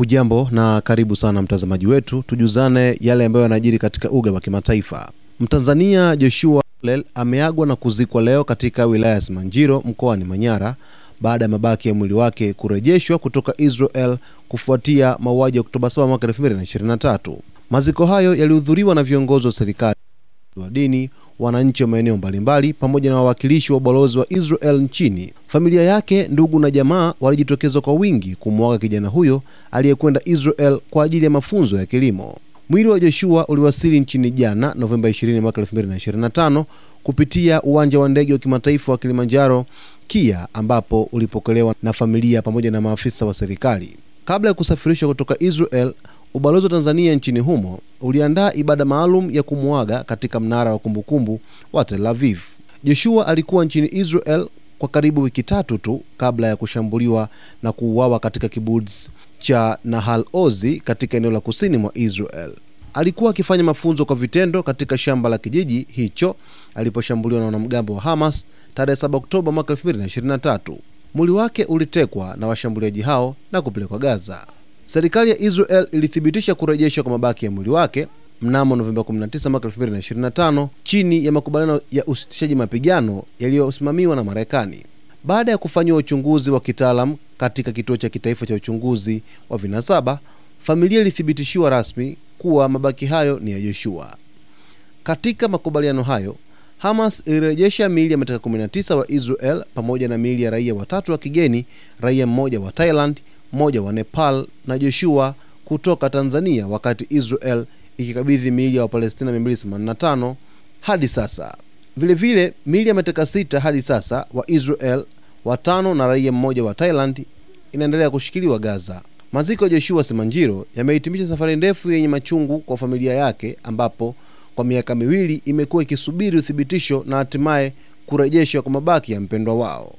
Hujambo na karibu sana mtazamaji wetu, tujuzane yale ambayo yanajiri katika uga wa kimataifa. Mtanzania Joshua Lel ameagwa na kuzikwa leo katika wilaya ya Simanjiro mkoani Manyara baada ya mabaki ya mwili wake kurejeshwa kutoka Israel kufuatia mauaji ya Oktoba 7 mwaka 2023. Maziko hayo yalihudhuriwa na viongozi wa serikali, wa dini, wananchi wa maeneo mbalimbali pamoja na wawakilishi wa ubalozi wa Israel nchini. Familia yake, ndugu na jamaa walijitokeza kwa wingi kumwaga kijana huyo aliyekwenda Israel kwa ajili ya mafunzo ya kilimo. Mwili wa Joshua uliwasili nchini jana Novemba 20 mwaka 2025 kupitia uwanja wa ndege wa kimataifa wa Kilimanjaro KIA, ambapo ulipokelewa na familia pamoja na maafisa wa serikali. Kabla ya kusafirishwa kutoka Israel, ubalozi wa Tanzania nchini humo uliandaa ibada maalum ya kumuaga katika mnara wa kumbukumbu wa Tel Aviv. Joshua alikuwa nchini Israel kwa karibu wiki tatu tu kabla ya kushambuliwa na kuuawa katika kibbutz cha Nahal Ozi katika eneo la kusini mwa Israel. Alikuwa akifanya mafunzo kwa vitendo katika shamba la kijiji hicho aliposhambuliwa na wanamgambo wa Hamas tarehe 7 Oktoba mwaka 2023. Mwili wake ulitekwa na washambuliaji hao na kupelekwa Gaza. Serikali ya Israel ilithibitisha kurejeshwa kwa mabaki ya mwili wake mnamo Novemba 19 mwaka 2025 chini ya makubaliano ya usitishaji mapigano yaliyosimamiwa na Marekani. Baada ya kufanywa uchunguzi wa kitaalamu katika kituo cha kitaifa cha uchunguzi wa vinasaba, familia ilithibitishiwa rasmi kuwa mabaki hayo ni ya Joshua. Katika makubaliano hayo, Hamas ilirejesha miili ya mateka 19 wa Israel pamoja na miili ya raia watatu wa kigeni, raia mmoja wa Thailand, mmoja wa Nepal na Joshua kutoka Tanzania, wakati Israel ikikabidhi miili ya Wapalestina 285 hadi sasa. Vile vile miili ya mateka 6 hadi sasa wa Israel, 5 na raia mmoja wa Thailand inaendelea kushikiliwa Gaza. Maziko ya Joshua Simanjiro yamehitimisha safari ndefu yenye machungu kwa familia yake, ambapo kwa miaka miwili imekuwa ikisubiri uthibitisho na hatimaye kurejeshwa kwa mabaki ya mpendwa wao.